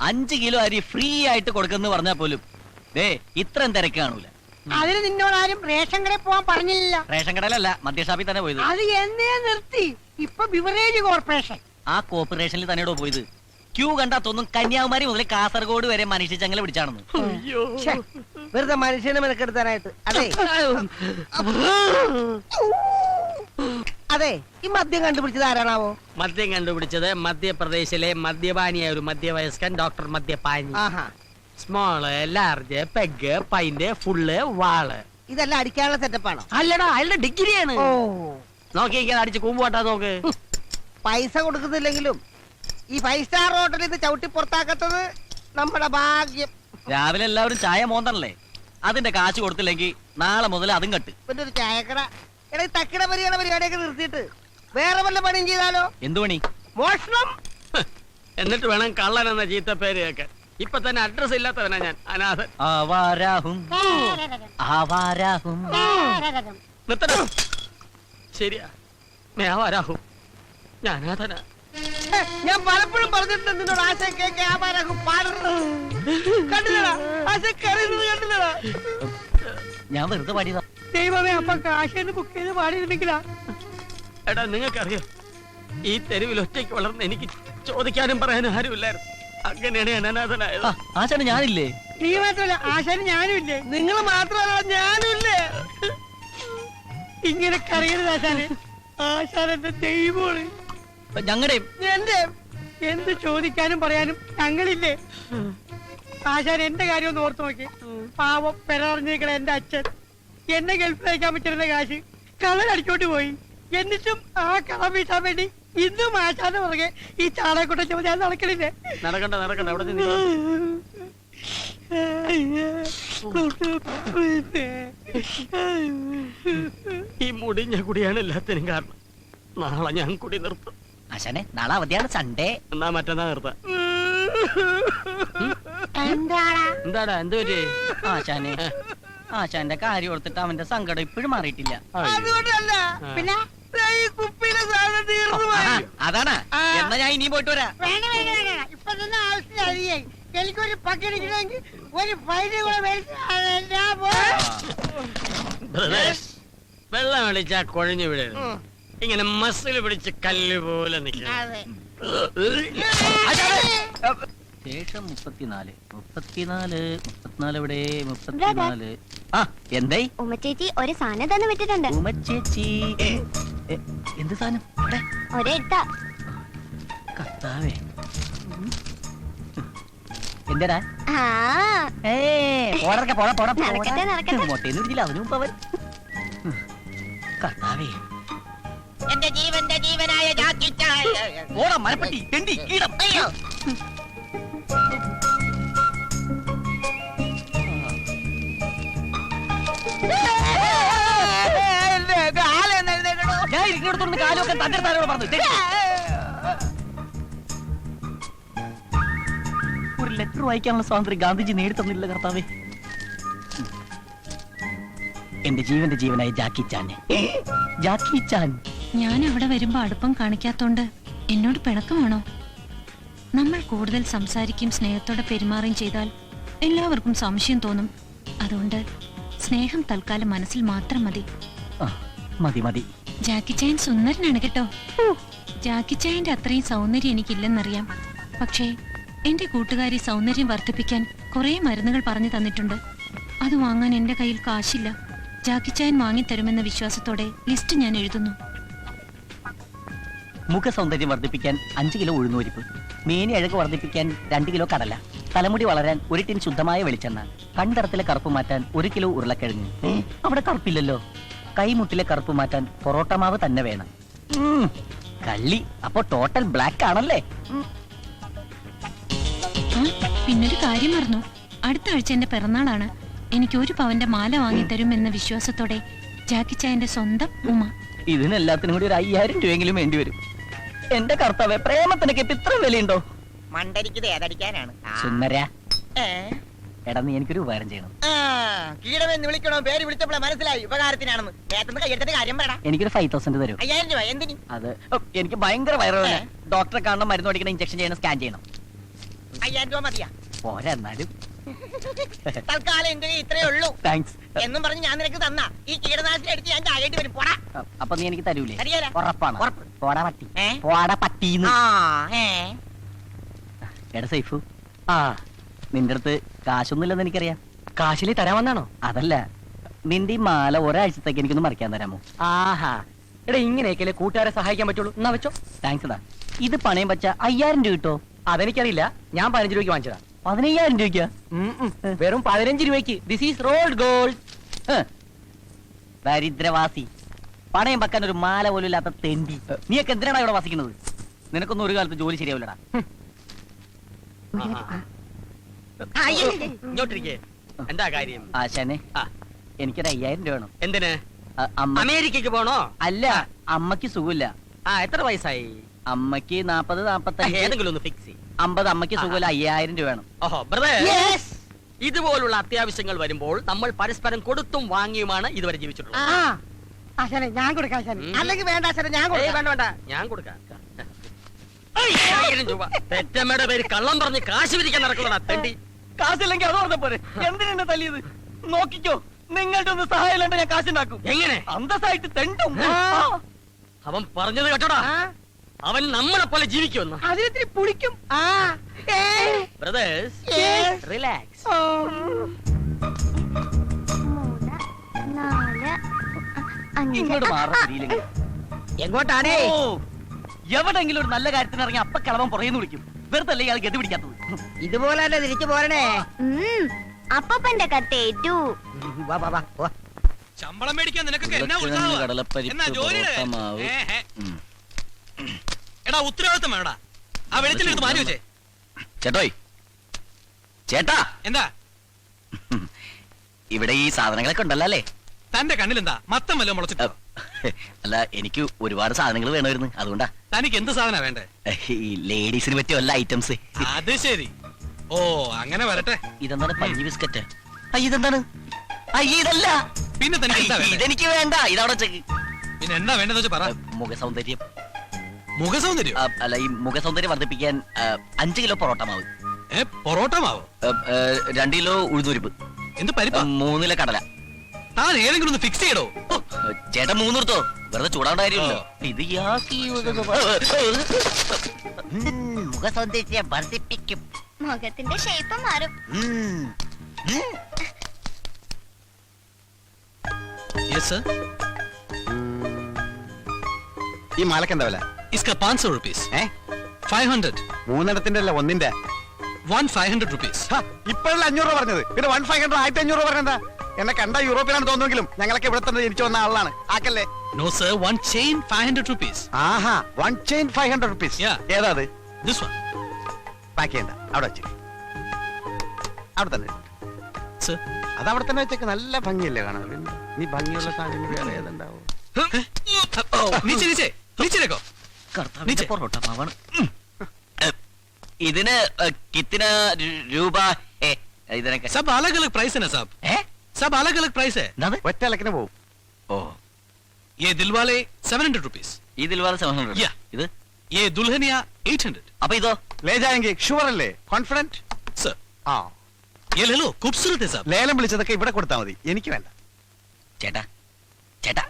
5 kilo അരി free ആയിട്ട് കൊടുക്കുന്നു പറഞ്ഞാൽ പോലും ദേ ഇത്രയും തിരക്ക് കാണൂല. അതിന് നിന്നോട് ആരും റേഷൻ കടയിൽ പോവാൻ പറഞ്ഞില്ല. റേഷൻ കടയിലല്ല, മദ്യഷാപ്പിൽ തന്നെ പോയത്. അത് എന്നേ നിർത്തി. ഇപ്പൊ ബിവറേജ് കോർപ്പറേഷൻ. ആ കോർപ്പറേഷനിൽ തന്നെയോ പോയത്. ക്യൂ കണ്ടാ തോന്നും കന്യാകുമാരി മുതൽ കാസർഗോഡ് വരെ മനുഷ്യ ചങ്ങല പിടിച്ചാണെന്ന്. വെറുതെ മനുഷ്യനെ മെനക്കെടുത്താനായിട്ട്. അതെ, ഈ മദ്യം കണ്ടുപിടിച്ചത് ആരാണാവോ? മദ്യം കണ്ടുപിടിച്ചത് മധ്യപ്രദേശിലെ മദ്യപാനിയായ ഒരു മധ്യവയസ്കൻ ഡോക്ടർ മദ്യപാനി. Small, large, peg, pint, full, വാള്. ഇതെല്ലാം അടിക്കാനുള്ള സെറ്റപ്പാണോ? അല്ലടാ, അയാളുടെ ഡിഗ്രിയാണ്. നോക്കിയിരിക്കാൻ അടിച്ച് കൂമ്പുവാട്ടാ നോക്ക്. പൈസ കൊടുക്കുന്നില്ലെങ്കിലും ഈ 5 സ്റ്റാർ ഹോട്ടലിൽ നിന്ന് ചവിട്ടി പുറത്താക്കത്തത് നമ്മുടെ ഭാഗ്യം. രാവിലെ എല്ലാവരും ചായ മോന്തണല്ലേ, അതിന്റെ കാശ് കൊടുത്തില്ലെങ്കിൽ നാളെ മുതൽ അതും കട്ട്. പിന്നെ ഒരു ചായക്കട, ഈ തക്കിട പരിപാടിയൊക്കെ നിർത്തിയിട്ട് വേറെ വല്ല പണിയും ചെയ്താലോ? എന്തു പണി? മോഷണം. എന്നിട്ട് വേണം കള്ളൻ എന്ന ചീത്ത പേര് കേൾക്കാൻ. ഇപ്പൊ തന്നെ അഡ്രസ് ഇല്ലാത്തവനാ ഞാൻ, അനാഥൻ. നിർത്തണം. ശരിയാ, മേവാരാഹും. ഞാൻ അനാഥനാ. ഞാൻ പലപ്പോഴും പറഞ്ഞിട്ടുണ്ട് നിന്നോട് ആശ കണ്ടില്ലടാ. ഞാൻ വെറുതെ പാടിയതാ. ദൈവമേ, അപ്പൊ കാശേന്ന് ബുക്ക് ചെയ്ത് പാടിയിരുന്നെങ്കിലാ. എടാ, നിങ്ങൾക്കറിയോ, ഈ തെരുവിൽ ഒറ്റയ്ക്ക് വളർന്ന് എനിക്ക് ചോദിക്കാനും പറയാനും ആരുമില്ലായിരുന്നു. അങ്ങനെയാണ് ഞാൻ അനാഥനായത്. ആശാന് ഞാനില്ലേ? നീ മാത്രമല്ല, ആശാന് ഞാനും ഇല്ലേ? നിങ്ങൾ മാത്രമല്ല, ഞാനും ഇല്ലേ? ഇങ്ങനെ കറിയരുത് ആശാന്. ആശാൻ എന്റെ ദൈവമാണ്. ഞങ്ങളുടെയും എന്റെ എന്ത് ചോദിക്കാനും പറയാനും ഞങ്ങളില്ലേ? ആശാൻ എന്റെ കാര്യം ഒന്ന് ഓർത്തു നോക്കി. പാവം പെരറിഞ്ഞിരിക്കണ എന്റെ അച്ഛൻ എന്നെ ഗൾഫിൽ അയക്കാൻ പറ്റുന്ന കാശ് കള്ളൻ അടിച്ചോട്ട് പോയി. എന്നിട്ടും ആ കളം വീട്ടാൻ വേണ്ടി ഇന്നും ആശാന്റെ പുറകെ ഈ ചാളയെക്കൊട്ട ചുമ ഞാൻ നടക്കണില്ലേ? നടക്കണ്ട നടക്കണ്ട, അവിടെ നിന്ന് ഈ മുടിഞ്ഞ കുടിയാണ് എല്ലാത്തിനും കാരണം. നാളെ ഞാൻ കുടി നിർത്തും. ആശാനെ, നാളെ അവധിയാണ്, സൺഡേ. എന്നാ മറ്റന്നാ നിർത്താം. എന്താടാ, എന്ത് പറ്റി? ആശാനെ, ആശാന്റെ കാര്യം ഓർത്തിട്ട് അവന്റെ സങ്കടം ഇപ്പോഴും മാറിയിട്ടില്ല. അതുകൊണ്ടല്ല, പിന്നെ ഈ കുപ്പിയിലെ സാധനം തീർന്നു പോയി. അതാണ്. എന്നാ ഞാൻ ഇനിയും പോയിട്ട് വരാം. ഇപ്പൊ തന്നെ ആവശ്യമായി. എനിക്കൊരു പക്കടിക്കണമെങ്കിൽ ഒരു ഫൈന് കൂടെ വെള്ളം അടിച്ചാ കുഴഞ്ഞു വിടരുത്. ഇങ്ങനെ മസിൽ പിടിച്ച് കല്ല് പോലെ നിൽക്കണം. ശേഷം 34 ഇവിടെ 34. ആ, എന്തായി? ഉമ്മച്ചേച്ചി ഒരു സാധനം തന്നെ വിട്ടിട്ടുണ്ട്. ഉമ്മച്ചേച്ചി എന്ത് സാധനം? ഒരെടുത്ത കർത്താവേ, എന്താടാ? മൊട്ടേന്ന് പിടിച്ചില്ല അവന് മുമ്പ് അവൻ. കർത്താവേ, എന്റെ ജീവന്റെ ജീവനായ ഓടാ മരപ്പെട്ടി തെണ്ടി കീടം. ഞാൻ ഇരിക്കുന്നിടത്തോണ്ട് കാലൊക്കെ തന്റെ താരോട് പറഞ്ഞു. ഒരു ലെറ്റർ വായിക്കാനുള്ള സ്വാതന്ത്ര്യം ഗാന്ധിജി നേടിത്തന്നില്ല കർത്താവേ. എന്റെ ജീവന്റെ ജീവനായ ജാക്കി ചാൻ. ജാക്കി ചാൻ, ഞാൻ അവിടെ വരുമ്പോ അടുപ്പം കാണിക്കാത്തോണ്ട് എന്നോട് പിണക്കമാണോ? നമ്മൾ കൂടുതൽ സംസാരിക്കും സ്നേഹത്തോടെ പെരുമാറുകയും ചെയ്താൽ എല്ലാവർക്കും സംശയം തോന്നും. അതുകൊണ്ട് സ്നേഹം തൽക്കാലം മനസ്സിൽ മാത്രം മതി. മതി മതി. ജാക്കി ചായൻ സുന്ദരനാണ് കേട്ടോ. ജാക്കി ചായന്റെ അത്രയും സൗന്ദര്യം എനിക്കില്ലെന്നറിയാം. പക്ഷേ എന്റെ കൂട്ടുകാരി സൗന്ദര്യം വർദ്ധിപ്പിക്കാൻ കുറെ മരുന്നുകൾ പറഞ്ഞു തന്നിട്ടുണ്ട്. അത് വാങ്ങാൻ എന്റെ കയ്യിൽ കാശില്ല. ജാക്കി ചായൻ വാങ്ങിത്തരുമെന്ന വിശ്വാസത്തോടെ ലിസ്റ്റ് ഞാൻ എഴുതുന്നു. മുഖ സൗന്ദര്യം വർദ്ധിപ്പിക്കാൻ 5 കിലോ ഉഴുന്നുപരിപ്പ്, മേനി അഴക് വർദ്ധിപ്പിക്കാൻ 2 കിലോ കടല, തലമുടി വളരാൻ 1 ടിൻ ശുദ്ധമായ വെളിച്ചെണ്ണ, കൺതടത്തിലെ കറുപ്പ് മാറ്റാൻ 1 കിലോ ഉരുളക്കിഴങ്ങ്. അവിടെ കറുപ്പില്ലല്ലോ. കൈമുട്ടിലെ കറുപ്പ് മാറ്റാൻ പൊറോട്ട മാവ് തന്നെ വേണം. കള്ളി, അപ്പൊ ടോട്ടൽ ബ്ലാക്ക് ആണല്ലേ? പിന്നൊരു കാര്യം മറന്നു. അടുത്ത ആഴ്ച എന്റെ പിറന്നാളാണ്. എനിക്ക് 1 പവന്റെ മാല വാങ്ങിത്തരും എന്ന വിശ്വാസത്തോടെ ജാക്കി ചായന്റെ സ്വന്തം ഉമ്മ. ഇതിനെല്ലാത്തിനും കൂടി ഒരു 5000 രൂപയെങ്കിലും വേണ്ടി വരും. എന്റെ കർത്താവേ, പ്രേമത്തിനൊക്കെ ഇപ്പൊ ഇത്ര വിലയുണ്ടോ? മണ്ടരിക്കുന്നത് ഏതടിക്കാനാണ്? സുന്ദര, എടാ നീ എനിക്കൊരു ഉപകാരം ചെയ്യണം. കീടമെന്ന് വിളിക്കണോ? പേര് വിളിച്ചപ്പോഴേ മനസ്സിലായി ഉപകാരത്തിനാണെന്ന്. നേരത്തെ കയ്യെടുത്തിട്ട് കാര്യം പറയടാ. എനിക്കൊരു 5000 തരും. 5000 രൂപ എന്തിന്? അത് എനിക്ക് ഭയങ്കര വയറുവേദന. ഡോക്ടറെ കാണണം, മരുന്ന് മേടിക്കണം, ഇഞ്ചക്ഷൻ ചെയ്യണം, സ്കാൻ ചെയ്യണം. 5000 രൂപ മതിയാ? പോരാ എന്നാലും. തൽക്കാലം എന്റെ കയ്യിൽ ഇത്രേ ഉള്ളൂ താങ്ക്സ്. എന്നും പറഞ്ഞ് ഞാൻ നിനക്ക് തന്ന ഈ കീടനാശിനി എടുത്ത് ഞാൻ ചാകേണ്ടി വരും. പോടാ. അപ്പൊ നീ എനിക്ക് തരൂലേ? തരികേല. ഉറപ്പാണ്. ഉറപ്പ്. പോടാ പട്ടി. ഏ? പോടാ പട്ടീന്ന്. എടാ സൈഫു, ആ നിന്റെ അടുത്ത് കാശൊന്നുമില്ലെന്ന് എനിക്കറിയാം. കാശിലി തരാൻ വന്നാണോ? അതല്ല, നിന്റെ ഈ മാല ഒരാഴ്ചത്തേക്ക് എനിക്കൊന്ന് മറിക്കാൻ തരാമോ? ആഹാ എടാ ഇങ്ങനെയൊക്കെ കൂട്ടുകാരെ സഹായിക്കാൻ പറ്റുള്ളൂ. എന്നാ വെച്ചോ. താങ്ക്സ് എടാ. ഇത് പണയം വെച്ച 5000 രൂപ കിട്ടോ? അതെനിക്കറിയില്ല, ഞാൻ 15 രൂപയ്ക്ക് വാങ്ങിച്ചതാ. 15000 രൂപയ്ക്കാ? വെറും 15 രൂപയ്ക്ക്. This is rolled gold. ദരിദ്രവാസി, പണയം വെക്കാൻ ഒരു മാല പോലും ഇല്ലാത്ത തെണ്ടി. നീയൊക്കെ എന്തിനാണ് ഇവിടെ വസിക്കുന്നത്? നിനക്കൊന്നും ഒരു കാലത്ത് ജോലി ശരിയാവില്ലടാ. ഇങ്ങോട്ടിരിക്കേ. എന്താ കാര്യം? ആശാനെ, ആ. എനിക്കൊരു 5000 രൂപ വേണം. എന്തിന്? അമ്മ അമേരിക്കക്ക് പോണോ? അല്ല, അമ്മക്ക് സുഖമില്ല. ആ എത്ര വയസ്സായി? അമ്മക്ക് 40, 45, ഏതെങ്കിലും ഒന്ന് ഫിക്സ് ചെയ്യും. 50. അമ്മക്ക് സുഖമില്ല. 5000 രൂപ വേണം. ഓഹോ ബ്രദർ, ഇതുപോലുള്ള അത്യാവശ്യങ്ങൾ വരുമ്പോൾ നമ്മൾ പരസ്പരം കൊടുത്തും വാങ്ങിയുമാണ് ഇതുവരെ ജീവിച്ചിട്ടുള്ളത്. ആശാനെ ഞാൻ കൊടുക്കാം ആശാനെ. അല്ലെങ്കിൽ വേണ്ട ആശാനെ, ഞാൻ ഏയ്, കൊടുക്കാം. വേണ്ട വേണ്ട, ഞാൻ കൊടുക്കാം. 5000 രൂപ. പെറ്റമ്മയുടെ പേര് കള്ളം പറഞ്ഞ് കാശ് പിരിക്കാൻ നടക്കുന്നതാ തെണ്ടി. കാശില്ലെങ്കിൽ അത് പറഞ്ഞ പോരെ. എന്തിനാ തല്ലിയത്? നോക്കിക്കോ, നിങ്ങളുടെ ഒന്ന് സഹായം ഇല്ലാണ്ട് ഞാൻ കാശുണ്ടാക്കും. എങ്ങനെ? അന്തസ്സായിട്ട് തെണ്ടും. അവൻ പറഞ്ഞത് കേട്ടോടാ, അവൻ നമ്മളെ പോലെ ജീവിക്കുമെന്ന്. അതിനിത്തിരി പുളിക്കും. Brothers, Yes. റിലാക്സ്. 3, 4, 5. ഇങ്ങോട്ട് മാറിയില്ലെങ്കിൽ എങ്ങോട്ടാണേ? എവിടെങ്കിലും ഒരു നല്ല കാര്യത്തിന് ഇറങ്ങി അപ്പ കിളവൻ പുറകെന്ന് വിളിക്കും. വെറുതെ അല്ലേ ഇയാൾ ഗതി പിടിക്കാത്തത്? ഇതുപോലെ തന്നെ തിരിച്ചു പോരണേ. അപ്പന്റെ കത്തേറ്റു. വാ വാ വാ വാ. ശമ്പളം മേടിക്കാൻ നിനക്കൊക്കെ എന്നാ ഉത്സാഹമാ? എന്നാ ജോലിയുടെ എടാ ഉത്തരവാദിത്തം വേണടാ. ആ വെളിച്ചെടുത്ത് മാറ്റി വെച്ചേ. ചേട്ടോയ്, ചേട്ടാ, എന്താ ഇവിടെ ഈ സാധനങ്ങളൊക്കെ ഉണ്ടല്ലോ അല്ലേ? തന്റെ കണ്ണിലെന്താ മത്തം വല്ലതും മുളച്ചിട്ടോ? അല്ല, എനിക്ക് ഒരുപാട് സാധനങ്ങൾ വേണമായിരുന്നു, അതുകൊണ്ടാ. തനിക്ക് എന്ത് സാധന വേണ്ടേ? ഈ ലേഡീസിന് പറ്റിയ വല്ല ഐറ്റംസ്. അത് ശരി. ഓ അങ്ങനെ വരട്ടെ. ഇതെന്താണ് പഞ്ഞി ബിസ്ക്കറ്റ്? ഇതെന്താണ്? ഇതല്ല. പിന്നെ തനിക്ക് എന്താ വേണ്ടേ? ഇതെനിക്ക് വേണ്ട. ഇതവിടെ ചെക്ക്. പിന്നെ എന്താ വേണ്ടെന്ന് വെച്ചാ പറ. മുഖസൗന്ദര്യം. മുഖസൗന്ദര്യം? അല്ല, ഈ മുഖസൗന്ദര്യം വർദ്ധിപ്പിക്കാൻ 5 കിലോ പൊറോട്ട മാവ്, പൊറോട്ട മാവോ? 2 കിലോ ഉഴുന്നുരിപ്പ്, എന്ത് പരിപ്പാ? 3 കിലോ കടല. താൻ ഏതെങ്കിലും ഒന്ന് ഫിക്സ് ചെയ്യടോ. ചേട്ടൻ 3 എടുത്തോ, വെറുതെ ചൂടാവേണ്ട കാര്യമില്ലല്ലോ. ഇത് മുഖസൗന്ദര്യം വർദ്ധിപ്പിക്കും. മുഖത്തിന്റെ ഷേപ്പ് മാറും. Yes sir. ഈ മാലക്ക് എന്താ വില? ഇസ്ക 500 rupees. 500. 3 അല്ല 1 1 500 rupees. ഇപ്പോഴല്ല 500 രൂപ പറഞ്ഞത്, പിന്നെ 1500 1500 രൂപ പറഞ്ഞെന്താ? എന്നെ കണ്ട യൂറോപ്പിലാണ് തോന്നുമെങ്കിലും ഞങ്ങളൊക്കെ ഇവിടെ തന്നെ ജനിച്ചു വന്ന ആളാണ്. ആക്കല്ലേ? No sir, one chain 500 rupees. ആഹാ, 1 chain 500 rupees. Yeah. ഏതാ അത്? This one. പാക്ക് ചെയ്യണ്ട, അവിടെ വെച്ച്. അവിടെ തന്നെ. Sir. അത് അവിടെ തന്നെ വെച്ചേക്ക്. നല്ല ഭംഗിയല്ലേ കാണാൻ? പിന്നെ നീ ഭംഗിയുള്ള സാധനം വേറെ ഏതുണ്ടാവും? नीचे नीचे नीचे देखो. കർത്താവിന്റെ പൊറോട്ട മാവാണ്. ഇതിന് കിത്തിന രൂപ? ഇതിനൊക്കെ सब अलग अलग प्राइस है ना साहब. सब अलग अलग प्राइस है. ഒറ്റ ഇലക്കിന് പോവും. ഓ, ये दिलवाले 700 rupees. ഇതിൽ വളരെ 700. Yeah. ഇത് ये दुल्हनिया 800. അപ്പൊ ഇതോ? ലേജായെങ്കിൽ ഷുവർ അല്ലേ? കോൺഫിഡന്റ്? सर ആ, ये ले लो, खूबसूरत है साहब. ലേലം വിളിച്ചതൊക്കെ ഇവിടെ കൊടുത്താൽ മതി, എനിക്ക് വേണ്ട. ചേട്ടാ, ചേട്ടാ,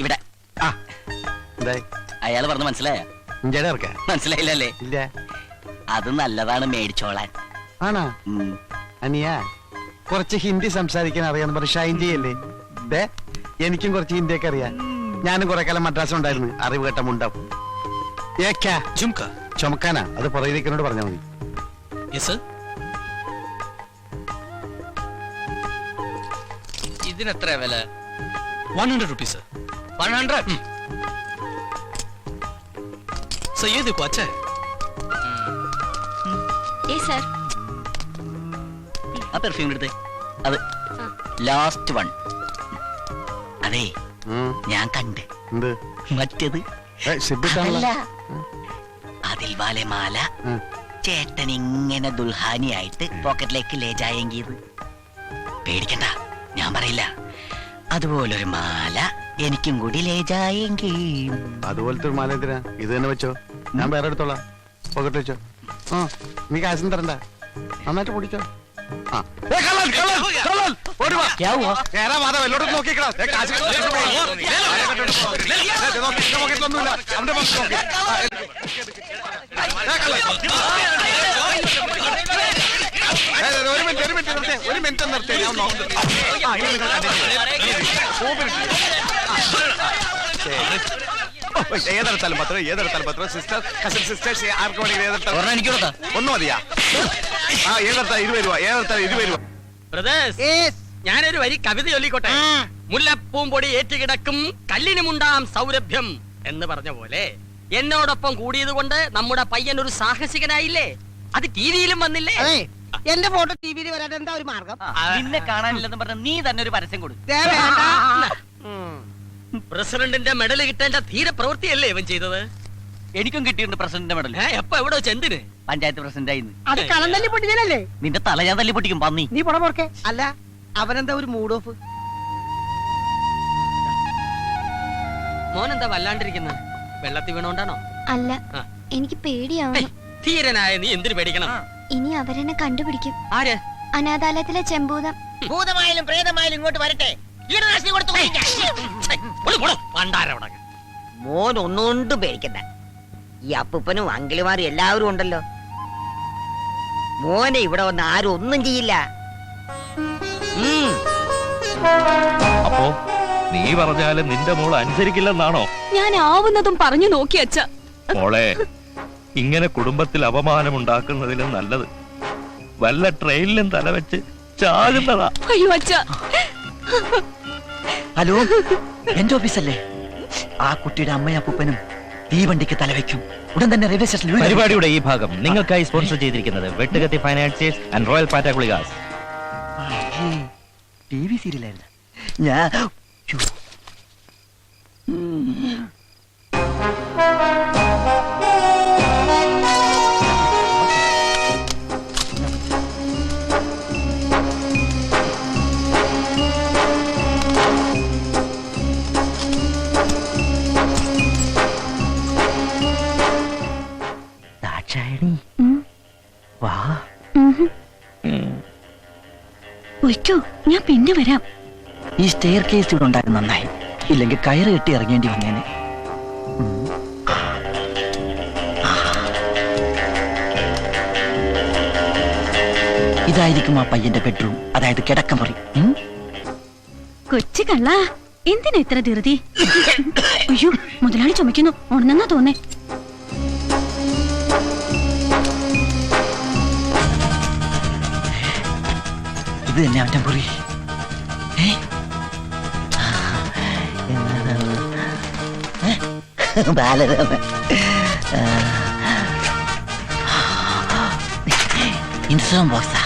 ഇവിടെ. ആ, എന്തായി? അയാള് പറഞ്ഞ മനസ്സിലായ? ഇഞ്ചടെ ഇറക്ക? മനസ്സിലായില്ലല്ലേ? ഇല്ല. അത് നല്ലതാണ്, മേടിച്ചോളാൻ. ആണോ? അനിയാ, കുറച്ച് ഹിന്ദി സംസാരിക്കാൻ അറിയാന്ന് പറഞ്ഞ് ഷൈൻ ചെയ്യല്ലേ? ദേ, എനിക്കും കുറച്ച് ഹിന്ദിയൊക്കെ അറിയാം. ഞാനും കുറെ കാലം മദ്രാസ് ഉണ്ടായിരുന്നു, അറിവ് കേട്ട മുണ്ടാവും. झुमका. ചുമക്കാനാ? അത് പുറകിലേക്കനോട് പറഞ്ഞാൽ മതി. Yes sir. ഇതിനെത്ര വില? 100 rupees sir. 100. सर ये देखो अच्छा है. സർ. ആ പെർഫ്യൂം എടുത്തേ. അത് ലാസ്റ്റ് വൺ. അതെ, ഉം. ഞാൻ കണ്ട്. എന്ത്? മറ്റേത് സിബിട്ടാണല്ലോ. അതിൽ വാലെ മാല ഉം. ചേട്ടൻ ഇങ്ങനെ ദുൽഹാനിയായിട്ട് പോക്കറ്റിലേക്ക് ലേജായെങ്കിയത്. പേടിക്കണ്ട, ഞാൻ പറയില്ല. അതുപോലൊരു മാല എനിക്കും കൂടി ലേജായെങ്കിൽ. അതുപോലത്തെ ഒരു മാല എന്തിനാ? ഇത് തന്നെ വെച്ചോ, ഞാൻ വേറെ എടുത്തോളാം. പോക്കറ്റ് വെച്ചോ. നീ കാശും തരണ്ട, നന്നായിട്ട് പൊടിച്ചോ. ആ. ഏ, കള്ളൻ, കള്ളൻ, കള്ളൻ, ഓടി വാ. क्या हुआ? നേരാ വാദം എല്ലോടും നോക്കിക്കളാ. കാശ് നോക്കിയിട്ടൊന്നുമില്ല. അവന്റെ പോക്കറ്റ് നോക്കി. ഒരു മിനിറ്റ് നിർത്തി, ഞാൻ നോക്കുന്നു. ഏതെടുത്താലും പത്രം സിസ്റ്റർ കസിൻ സിസ്റ്റേഴ്സ് ആർക്ക് വേണമെങ്കിൽ ഏതെടുത്താലും എനിക്ക് കൊടുത്താ ഒന്ന് മതിയാ. ആ ഏതെടുത്താൽ 20 രൂപ, ഏതെടുത്താൽ 20 രൂപ. ബ്രദേഴ്സ്, ഞാനൊരു വരി കവിത ചൊല്ലിക്കോട്ടെ. മുല്ലപ്പൂമ്പൊടി ഏറ്റുകിടക്കും കല്ലിനുമുണ്ടാം സൗരഭ്യം എന്ന് പറഞ്ഞ പോലെ എന്നോടൊപ്പം കൂടിയത് കൊണ്ട് നമ്മുടെ പയ്യൻ ഒരു സാഹസികനായില്ലേ? അത് ടിവിയിലും വന്നില്ലേ? എന്റെ ഫോട്ടോ ടിവിയിൽ വരാൻ എന്താ ഒരു മാർഗം? നിന്നെ കാണാനില്ലെന്ന് പറഞ്ഞ നീ തന്നെ ഒരു പരസ്യം കൊടു. ദേ വേണ്ട. പ്രസിഡന്റിന്റെ മെഡൽ കിട്ടേണ്ട ധീര പ്രവൃത്തിയല്ലേ ഇവൻ ചെയ്തത്? എനിക്കും കിട്ടിയിട്ടുണ്ട് പ്രസിഡന്റിന്റെ മെഡൽ. എപ്പോ എവിടെ വെച്ച് എന്തിന്? പഞ്ചായത്ത് പ്രസിഡന്റ് ആയിന്ന്. അത് കളം തല്ലി പൊട്ടിച്ചാലല്ലേ? നിന്റെ തല ഞാൻ തല്ലി പൊട്ടിക്കും പന്നി. നീ പുറം പോർക്കെ. അല്ല, അവനെന്താ ഒരു മൂഡ് ഓഫ്? മോനെന്താ വല്ലാണ്ടിരിക്കുന്ന? വെള്ളത്തിൽ വീണോണ്ടാണോ? അല്ല, ആ. എനിക്ക് പേടിയാവുന്നു. ധീരനായ നീ എന്തിനു പേടിക്കണം? ഇനി അവരെന്നെ കണ്ടുപിടിക്കും. ആര്? അനാഥാലയത്തിലെ ചെമ്പൂതം. ഭൂതമായാലും പ്രേതമായാലും ഇങ്ങോട്ട് വരട്ടെ. കീടനാശിനി കൊടുത്തു മോൻ ഒന്നുകൊണ്ടും പേടിക്കണ്ട. ഈ അപ്പൂപ്പനും അങ്കിളുമാരും എല്ലാവരും ഉണ്ടല്ലോ. മോനെ ഇവിടെ വന്ന് ആരും ഒന്നും ചെയ്യില്ല. അപ്പോ നീ പറഞ്ഞാലും നിന്റെ മോൾ അനുസരിക്കില്ലെന്നാണോ? ഞാൻ ആവുന്നതും പറഞ്ഞു നോക്കി അച്ഛ. മോളെ, ഇങ്ങനെ കുടുംബത്തിൽ അപമാനമുണ്ടാക്കുന്നതിലും നല്ലത് വല്ല ട്രെയിനിലും തലവെച്ച് ചാകുന്നതാ. അയ്യോ അച്ഛ. ഹലോ, എന്റെ ഓഫീസല്ലേ? ആ കുട്ടിയുടെ അമ്മയും അപ്പൂപ്പനും ഈ വണ്ടിക്ക് തലവെക്കും. ഉടൻ തന്നെ റെയിൽവേ സ്റ്റേഷനിൽ പരിപാടിയുടെ ഈ ഭാഗം നിങ്ങൾക്കായി സ്പോൺസർ ചെയ്തിരിക്കുന്നത് വെട്ടുകത്തി ഫൈനാൻസിയേഴ്സ് ആൻഡ് റോയൽ പാറ്റാഗുളികാസ്. TV സീരിയലായിരുന്നു ഞാൻ. വാ. ഒയ്ക്കോ, ഞാൻ പിന്നെ വരാം. ഈ സ്റ്റെയർ കേസ് ഇവിടെ ഉണ്ടായിരുന്നു നന്നായി, ഇല്ലെങ്കിൽ കയറ് കെട്ടി ഇറങ്ങേണ്ടി വന്നേനെ. ഇതായിരിക്കും ആ പയ്യന്റെ ബെഡ്റൂം, അതായത് കിടക്കമുറി. കൊച്ചു കള്ള, എന്തിനാ ഇത്ര ധൃതി? അയ്യോ, മുതലാളി ചുമക്കുന്നു. ഉണന്നെന്നാ തോന്നേ. ഇത് തന്നെ അവന്റെ മുറി. ഇൻസുറൻസ് ബോക്സാ.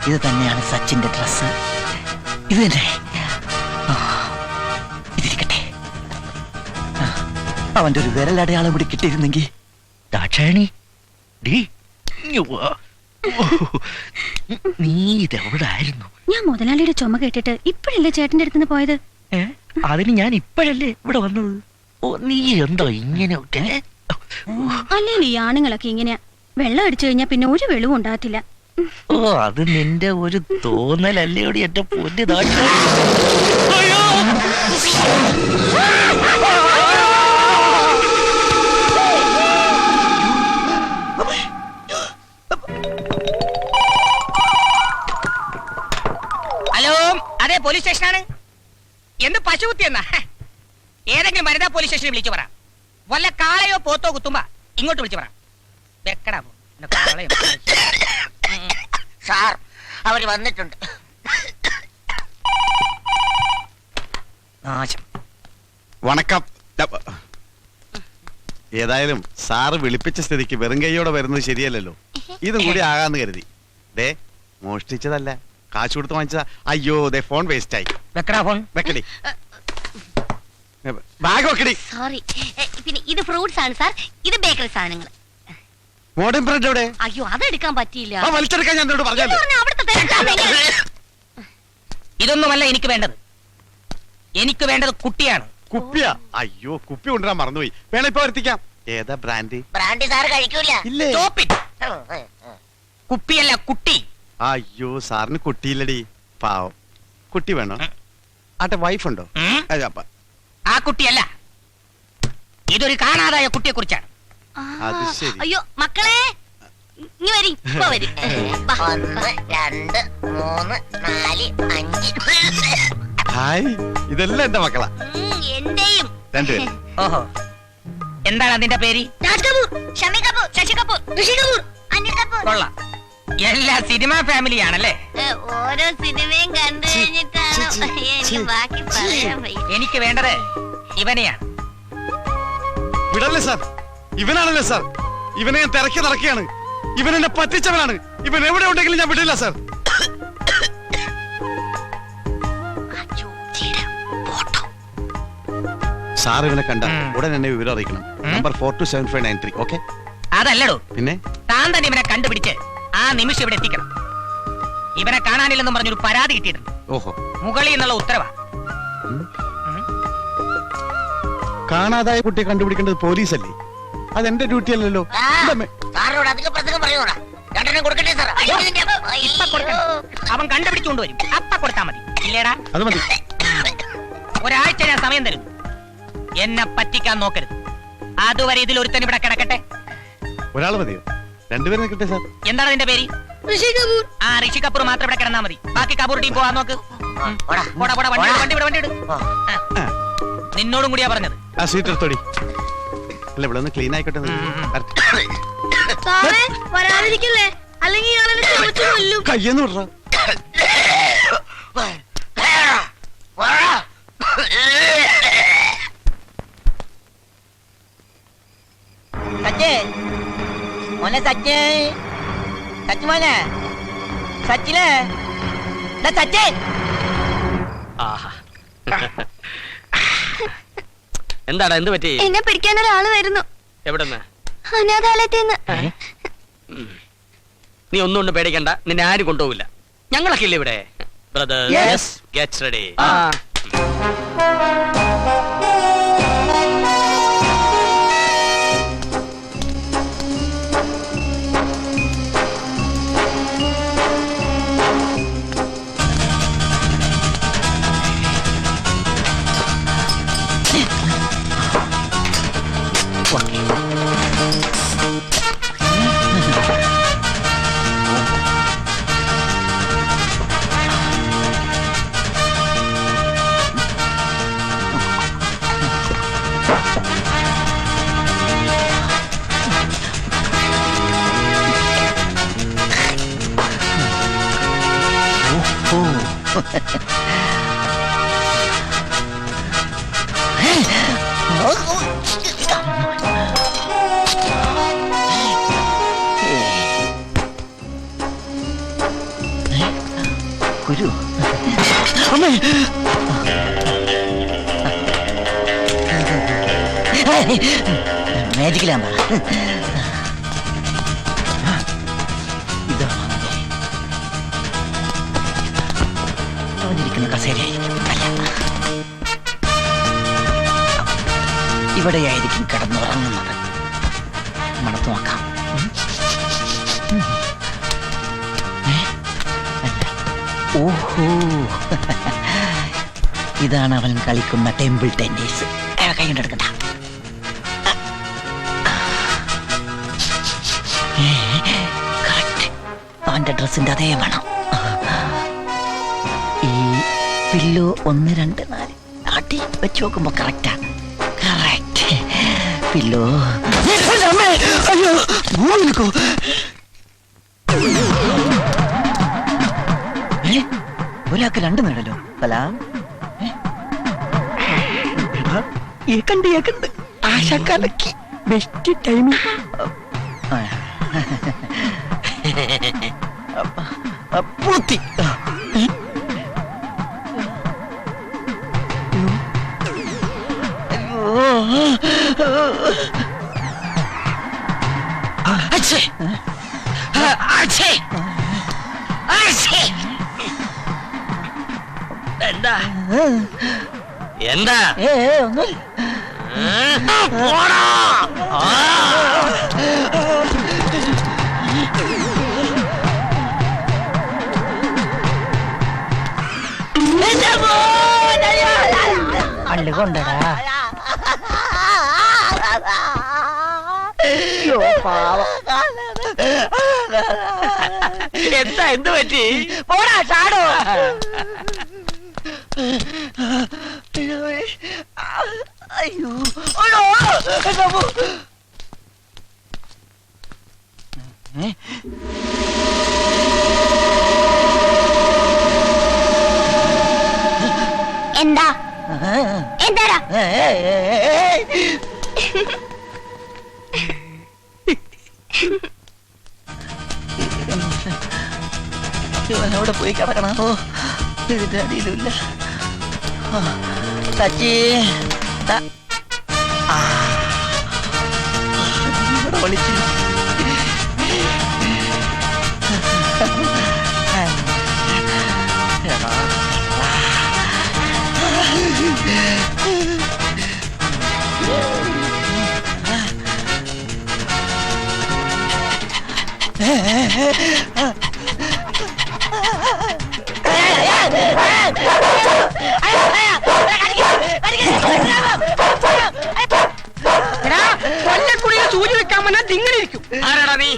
ഇത് തന്നെയാണ് സച്ചിന്റെ ഡ്രസ്. ഇത് തന്നെ. ഇതിരിക്കട്ടെ. അവന്റെ ഒരു വിരലടയാളം കൂടി കിട്ടിയിരുന്നെങ്കിൽ. ദാക്ഷായണി, നീ ഇതെവിടായിരുന്നു? ഞാൻ മുതലാളിയുടെ ചുമ കേട്ടിട്ട് ഇപ്പോഴല്ലേ ചേട്ടന്റെ അടുത്തുനിന്ന് പോയത്? അതിന് ഞാൻ ഇപ്പോഴല്ലേ ഇവിടെ വന്നത്. ഓ, നീ എന്തോ ഇങ്ങനെ? അല്ലെങ്കിൽ ഈ ആണുങ്ങളൊക്കെ ഇങ്ങനെയാ. വെള്ളം അടിച്ചു കഴിഞ്ഞാൽ പിന്നെ ഒരു വെളിവും ഉണ്ടാകത്തില്ല. ഓ, അത് നിന്റെ ഒരു തോന്നലല്ലേയോടി എന്റെ പൊന്നു ദാക്ഷായണി. ഹലോ, അതെ പോലീസ് സ്റ്റേഷനാണ്. എന്ത് പശുകുത്തി എന്നാ? ഏതെങ്കിലും വനിതാ പോലീസ് സ്റ്റേഷനിൽ വിളിച്ചു പറ. വല്ല കാളയോ പോത്തോ കുത്തുമ്പോ ഇങ്ങോട്ട് വിളിച്ചു പറ. വെക്കടാ പോ. സാർ, അവര് വന്നിട്ടുണ്ട്. വണക്കം. ഏതായാലും സാറ് വിളിപ്പിച്ച സ്ഥിതിക്ക് വെറും കൈയോടെ വരുന്നത് ശരിയല്ലല്ലോ. ഇതും കൂടി ആകാന്ന് കരുതി. ദേ, മോഷ്ടിച്ചതല്ല, കാശ് കൊടുത്ത് വാങ്ങിച്ചതാ. അയ്യോ, ദേ ഫോൺ വേസ്റ്റ് ആയി. വെക്കടാ ഫോൺ. വെക്കടി, ബാഗ് വെക്കടി. സോറി. പിന്നെ ഇത് ഫ്രൂട്ട്സ് ആണ് സാർ, ഇത് ബേക്കറി സാധനങ്ങൾ. മോഡേൺ ബ്രെഡ് എവിടെ? അയ്യോ അതെടുക്കാൻ പറ്റിയില്ല. ആ വലിച്ചെടുക്കാൻ ഞാൻ എന്നോട് പറഞ്ഞത്. അവിടുത്തെ തിരക്കാണ്. ഇതൊന്നുമല്ല എനിക്ക് വേണ്ടത്. എനിക്ക് വേണ്ടത് കുട്ടിയാണ്. കുപ്പിയാ? അയ്യോ കുപ്പി കൊണ്ടുവരാൻ മറന്നുപോയി. വേണം ഇപ്പൊ വരുത്തിക്കാം. ഏതാ ബ്രാൻഡ്? ബ്രാൻഡി സാറ് കഴിക്കൂല. ഇല്ലേ? Stop it. കുപ്പിയല്ല കുട്ടി. അയ്യോ സാറിന് കുട്ടിയില്ലടി, പാവം. കുട്ടി വേണോ? ആട്ടെ വൈഫ് ഉണ്ടോ? ഉം? ആ കുട്ടിയല്ല, ഇതൊരു കാണാതായ കുട്ടിയെ കുറിച്ചാണ്. അത് ശരി. അയ്യോ മക്കളെ ഇനി വരി, ഇപ്പൊ വരി. 1 2 3 4 5. ഹായ്, ഇതെല്ലാം എന്റെ മക്കളാ. എന്റെയും. രണ്ടുപേരും. ഓഹോ, എന്താണ് അതിന്റെ പേര്? രാജ് കപൂർ, ഷമി കപൂർ, ശശി കപൂർ, ഋഷി കപൂർ, അനിൽ കപൂർ. കൊള്ളാം, എല്ലാ സിനിമ ഫാമിലിയാണല്ലേ. ഓരോ സിനിമയും കണ്ടു കഴിഞ്ഞിട്ടാണ് എനിക്ക് ബാക്കി പറയാൻ വയ്യ. എനിക്ക് വേണ്ടത് ഇവനെയാണ്. വിടല്ലേ സാർ, ഇവനാണല്ലേ സാർ. ഇവനെ ഞാൻ തിരക്കി നടക്കുകയാണ്. ഇവൻ എന്നെ പറ്റിച്ചവനാണ്. ഇവൻ എവിടെ ഉണ്ടെങ്കിലും ഞാൻ വിടില്ല സാർ. സാർ ഇവനെ കണ്ട ഉടൻ എന്നെ വിവരം അറിയിക്കണം. നമ്പർ 427593. ഓക്കെ? അതല്ലടോ, പിന്നെ താൻ തന്നെ ഇവനെ കണ്ടുപിടിച്ച് ആ നിമിഷം ഇവിടെ എത്തിക്കണം. ഇവനെ കാണാനില്ലെന്നും പറഞ്ഞൊരു പരാതി കിട്ടിയിട്ടുണ്ട്. ഓഹോ, മുകളിൽ നിന്നുള്ള ഉത്തരവാ. കാണാതായ കുട്ടിയെ കണ്ടുപിടിക്കേണ്ടത് പോലീസല്ലേ? അതെന്റെ ഡ്യൂട്ടി അല്ലല്ലോ. സാറിനോട് അധികം പ്രസംഗം പറയൂടാ. രണ്ടെണ്ണം കൊടുക്കട്ടെ സാർ. ഇപ്പൊ കൊടുക്കണം. അവൻ കണ്ടുപിടിച്ചുകൊണ്ടുവരും, അപ്പ കൊടുത്താ മതി. ഇല്ലേടാ? അത് മതി. ഒരാഴ്ച ഞാൻ സമയം തരും. എന്നെ പറ്റിക്കാൻ നോക്കരുത്. അതുവരെ ഇതിൽ ഒരുത്തൻ ഇവിടെ കിടക്കട്ടെ. ഒരാൾ മതിയോ? രണ്ടുപേരും നിൽക്കട്ടെ സാർ. എന്താണ് അതിന്റെ പേര്? ഋഷി കപൂർ. ആ ഋഷി കപൂർ മാത്രം ഇവിടെ കിടന്നാ മതി. ബാക്കി കപൂർ ടീം പോവാൻ നോക്ക്. പോടാ പോടാ, വണ്ടി ഇട്. നിന്നോടും കൂടിയാ പറഞ്ഞത്. ആ സീറ്റ് എടുത്തോടി. അല്ല ഇവിടെ ഒന്ന് ക്ലീൻ ആയിക്കോട്ടെ. സാറേ വരാതിരിക്കല്ലേ, അല്ലെങ്കിൽ ഇയാളെ ചോദിച്ചു കൊല്ലും. കയ്യെന്ന് വിടറ. മോനെ സച്ചേ, സച്ച് മോനെ, സച്ചിനെ, സച്ചേ. എന്താടാ, എന്ത് പറ്റി? എന്നെ പിടിക്കാൻ ഒരാള് വരുന്നു. എവിടെന്ന്? അനാഥാലയത്തിൽ നിന്ന്. നീ ഒന്നും കൊണ്ട് പേടിക്കണ്ട, നിന്നെ ആരും കൊണ്ടുപോകില്ല. ഞങ്ങളൊക്കെ ഇല്ലേ ഇവിടെ. Brothers get ready. ഗുരു, അമ്മേ, മാജിക്കിലാമ്പ ഇതാ അവനിരിക്കുന്ന കസേരയായിരിക്കും. അല്ല, ഇവിടെയായിരിക്കും കിടന്നുറങ്ങുന്നത്. മണത്ത് നോക്കാം. ഓഹോ, ഇതാണ് അവൻ കളിക്കുന്ന ടെമ്പിൾ ടെന്നീസ്. കൈകൊണ്ടെടുക്കണ്ട. അവന്റെ ഡ്രസ്സിന്റെ അതേ വേണം. ഈ പില്ലോ 1 2 4 ആട്ടി വെച്ച് നോക്കുമ്പോ കറക്റ്റാ. Correct pillow. അയ്യോ, ഒരാൾക്ക് 2 നേടല്ലോ. സലാം. ഏക്കണ്ട് ആശാക്കാലക്ക് ബെസ്റ്റ് ടൈമിംഗ്. പൂത്തി. എന്താ എന്താ ഒന്നുമില്ല. പോടാ. പള്ളി കൊണ്ടടാ. എന്താ എന്ത് പറ്റി? പോടാ ഷാഡോ. അയ്യോ എന്താ എന്താടാ ഇവനവിടെ പോയി കിടക്കണോ? ഇതിന്റെ അടിയിലുമില്ല. സച്ചി ഇവിടെ വിളിച്ചു. കൊല്ലക്കുടിയിൽ സൂചി വെക്കാൻ വന്നാൽ തിങ്ങളിരിക്കും. ആരാടാ നീ?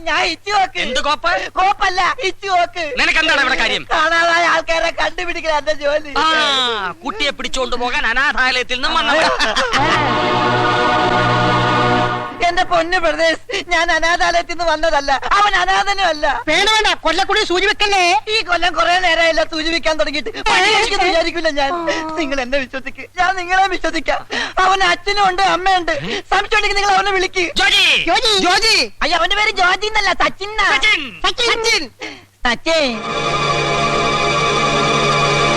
ഞാൻ ഇച്ചു നോക്ക്. എന്ത് കോപ്പ്? കോപ്പല്ല, ഇച്ചു നോക്ക്. നിനക്ക് എന്താണ് ഇവിടെ കാര്യം? കാണാതായ ആൾക്കാരെ കണ്ടുപിടിക്കല എന്റെ ജോലി. ആ കുട്ടിയെ പിടിച്ചോണ്ട് പോകാൻ അനാഥാലയത്തിൽ നിന്നും വന്നവൻ. എന്റെ പൊന്നു പ്രദേശ്, ഞാൻ അനാഥാലയത്തിൽ നിന്ന് വന്നതല്ല. അവൻ അനാഥനും അല്ല. വേണ്ട വേണ്ട, കൊല്ലക്കുടി സൂചി വെക്കല്ലേ. ഈ കൊല്ലം കുറെ നേരമായില്ല സൂചിപ്പിക്കാൻ തുടങ്ങിയിട്ട്. പണിയെടുക്കുന്നു വിചാരിക്കില്ല ഞാൻ. നിങ്ങൾ എന്നെ വിശ്വസിക്ക്, ഞാൻ നിങ്ങളെ വിശ്വസിക്കാം. അവന് അച്ഛനും ഉണ്ട്, അമ്മയുണ്ട്. സംശയമുണ്ടെങ്കിൽ നിങ്ങൾ അവനെ വിളിക്ക്. ജോജി ജോജി അയ്യോ, അവന്റെ പേര് ജോജി എന്നല്ല, സച്ചിൻ. സച്ചിൻ. സച്ചിൻ.